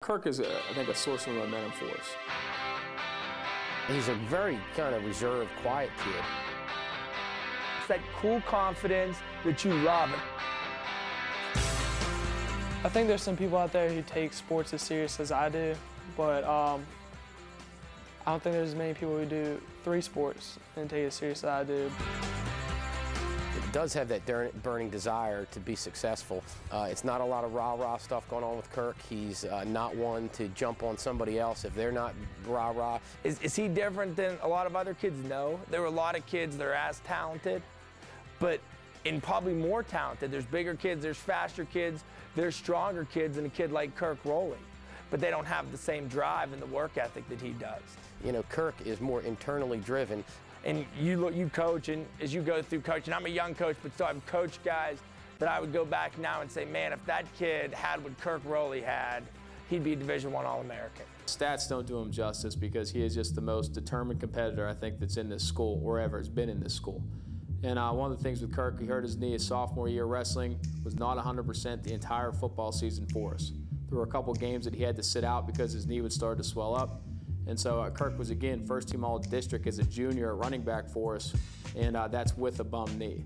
Kirk is, I think, a source of momentum for us. He's a very kind of reserved, quiet kid. It's that cool confidence that you love. I think there's some people out there who take sports as serious as I do, but I don't think there's many people who do 3 sports and take it as serious as I do. It does have that burning desire to be successful. It's not a lot of rah-rah stuff going on with Kirk. He's not one to jump on somebody else if they're not rah-rah. Is he different than a lot of other kids? No. There were a lot of kids that are as talented, but probably more talented. There's bigger kids, there's faster kids, there's stronger kids than a kid like Kirk ROHLE. But they don't have the same drive and the work ethic that he does. You know, Kirk is more internally driven. And you coach, and as you go through coaching, I'm a young coach, but still I've coached guys that I would go back now and say, man, if that kid had what Kirk ROHLE had, he'd be a Division I All-American. Stats don't do him justice because he is just the most determined competitor, I think, that's in this school or ever has been in this school. And one of the things with Kirk, he hurt his knee his sophomore year wrestling, was not 100% the entire football season for us. There were a couple games that he had to sit out because his knee would start to swell up. And so Kirk was, again, first-team All-District as a junior at running back for us, and that's with a bum knee.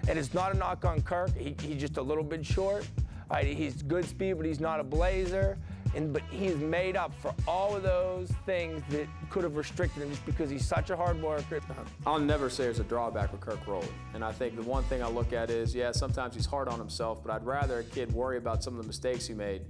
And it's not a knock on Kirk. He's just a little bit short. He's good speed, but he's not a blazer. But he's made up for all of those things that could have restricted him just because he's such a hard worker. I'll never say there's a drawback with Kirk ROHLE. And I think the one thing I look at is, yeah, sometimes he's hard on himself, but I'd rather a kid worry about some of the mistakes he made.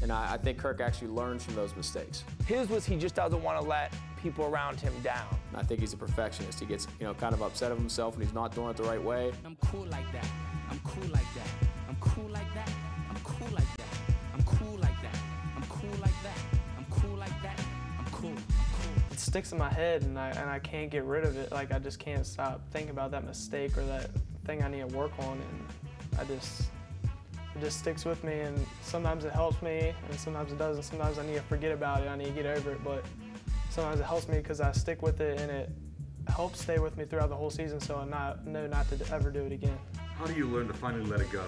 And I think Kirk actually learns from those mistakes. His was he just doesn't want to let people around him down. I think he's a perfectionist. He gets, kind of upset of himself when he's not doing it the right way. I'm cool like that. I'm cool like that. I'm cool like that. I'm cool like that. I'm cool like that. I'm cool like that. I'm cool like that. I'm cool. I'm cool. It sticks in my head, and I can't get rid of it. Like, I just can't stop thinking about that mistake or that thing I need to work on, and it just sticks with me, and sometimes it helps me, and sometimes it doesn't. Sometimes I need to forget about it, I need to get over it, but sometimes it helps me because I stick with it, and it helps stay with me throughout the whole season, so I know not to ever do it again. How do you learn to finally let it go?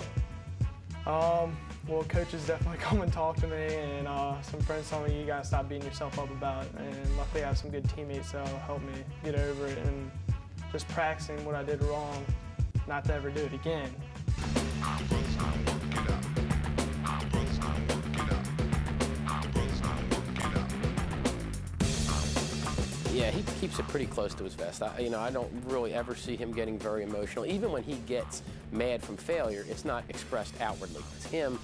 Well, coaches definitely come and talk to me, and some friends tell me you gotta stop beating yourself up about it, and luckily I have some good teammates that'll help me get over it, and just practicing what I did wrong, not to ever do it again. Yeah, he keeps it pretty close to his vest. I don't really ever see him getting very emotional. Even when he gets mad from failure, it's not expressed outwardly. It's him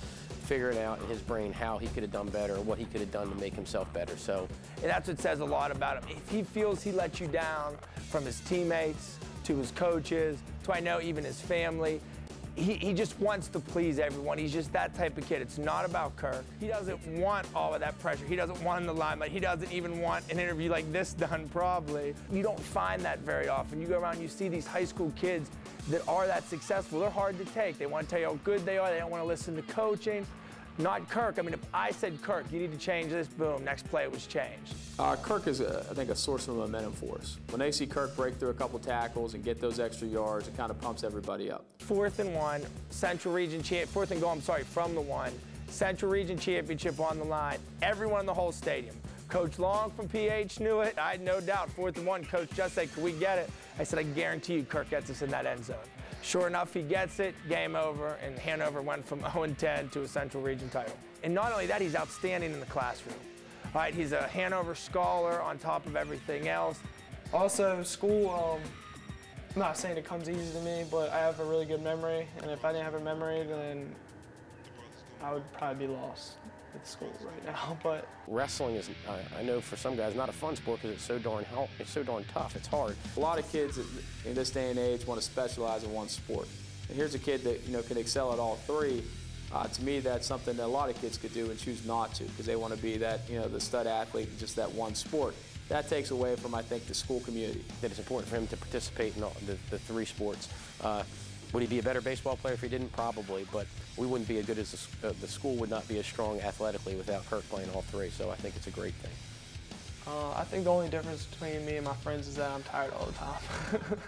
figuring out in his brain how he could have done better or what he could have done to make himself better. So, and that's what says a lot about him. If he feels he let you down, from his teammates to his coaches to I know even his family, he just wants to please everyone. He's just that type of kid. It's not about Kirk. He doesn't want all of that pressure. He doesn't want the limelight. He doesn't even want an interview like this done, probably. You don't find that very often. You go around, you see these high school kids that are that successful. They're hard to take. They want to tell you how good they are. They don't want to listen to coaching. Not Kirk. I mean, if I said, Kirk, you need to change this, boom, next play was changed. Kirk is, I think, a source of momentum for us. When they see Kirk break through a couple tackles and get those extra yards, it kind of pumps everybody up. 4th and 1, Central Region 4th and goal, from the 1. Central Region Championship on the line. Everyone in the whole stadium. Coach Long from PH knew it. I had no doubt. 4th and 1, Coach just said, can we get it? I said, I guarantee you Kirk gets us in that end zone. Sure enough, he gets it, game over, and Hanover went from 0-10 to a Central Region title. And not only that, he's outstanding in the classroom. All right, he's a Hanover scholar on top of everything else. Also, school, I'm not saying it comes easy to me, but I have a really good memory, and if I didn't have a memory, then I would probably be lost at school right now. But wrestling is, I know for some guys, not a fun sport because it's so darn tough. It's hard. A lot of kids in this day and age want to specialize in one sport. And here's a kid that can excel at all 3. To me, that's something that a lot of kids could do and choose not to because they want to be that, the stud athlete in just that one sport. That takes away from, I think, the school community. That it's important for him to participate in all the 3 sports. Would he be a better baseball player if he didn't? Probably, but we wouldn't be as good as the school would not be as strong athletically without Kirk playing all 3, so I think it's a great thing. I think the only difference between me and my friends is that I'm tired all the time.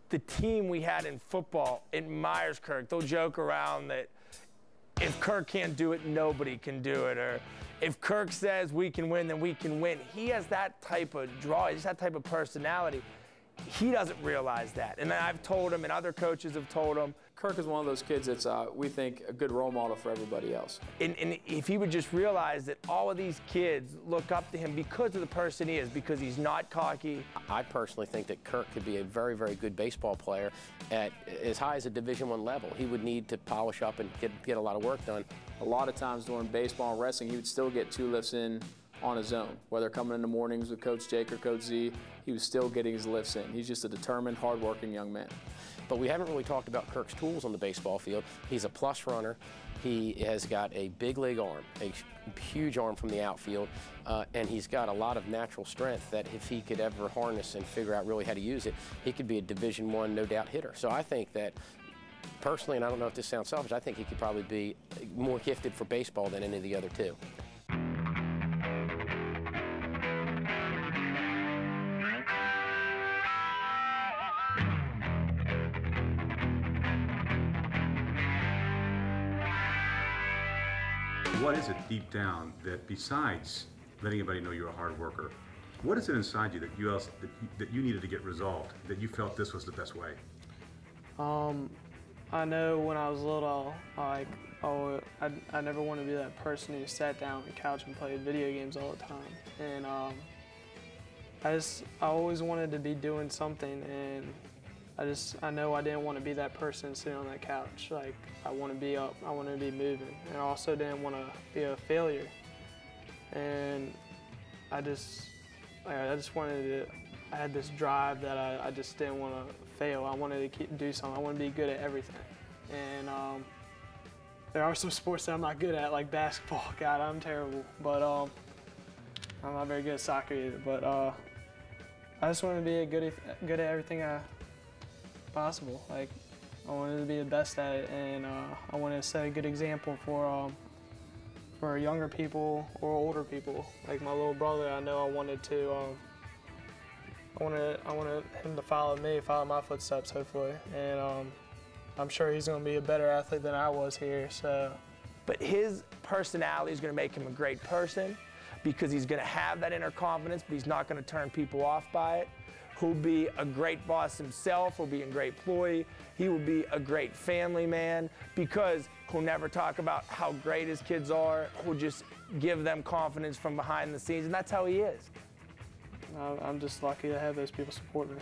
The team we had in football admires Kirk. They'll joke around that if Kirk can't do it, nobody can do it, or if Kirk says we can win, then we can win. He has that type of draw, he's that type of personality. He doesn't realize that. And I've told him, and other coaches have told him. Kirk is one of those kids that's, we think, a good role model for everybody else. And if he would just realize that all of these kids look up to him because of the person he is, because he's not cocky. I personally think that Kirk could be a very, very good baseball player at as high as a Division I level. He would need to polish up and get a lot of work done. A lot of times during baseball and wrestling, he would still get 2 lifts in on his own. Whether coming in the mornings with Coach Jake or Coach Z, he was still getting his lifts in. He's just a determined, hard-working young man. But we haven't really talked about Kirk's tools on the baseball field. He's a plus runner. He has got a big league arm, a huge arm from the outfield, and he's got a lot of natural strength that if he could ever harness and figure out really how to use it, he could be a Division I, no doubt, hitter. So I think that, personally, and I don't know if this sounds selfish, I think he could probably be more gifted for baseball than any of the other two. What is it deep down that, besides letting everybody know you're a hard worker, what is it inside you that you needed to get resolved, that you felt this was the best way? I know when I was little, like, I never wanted to be that person who sat down on the couch and played video games all the time. And I always wanted to be doing something, and I know I didn't want to be that person sitting on that couch. Like, I want to be up, I want to be moving, and I also didn't want to be a failure. And I just wanted to, I had this drive that I just didn't want to fail. I wanted to do something. I want to be good at everything. And there are some sports that I'm not good at, like basketball. God, I'm terrible. But I'm not very good at soccer either. But I just wanted to be good at everything possible. Like, I wanted to be the best at it, and I wanted to set a good example for younger people or older people. Like my little brother, I know I wanted him to follow me, follow my footsteps, hopefully. And I'm sure he's going to be a better athlete than I was here. So, but his personality is going to make him a great person, because he's going to have that inner confidence, but he's not going to turn people off by it. He'll be a great boss himself, he'll be a great employee, he will be a great family man, because he'll never talk about how great his kids are, he'll just give them confidence from behind the scenes, and that's how he is. I'm just lucky to have those people support me.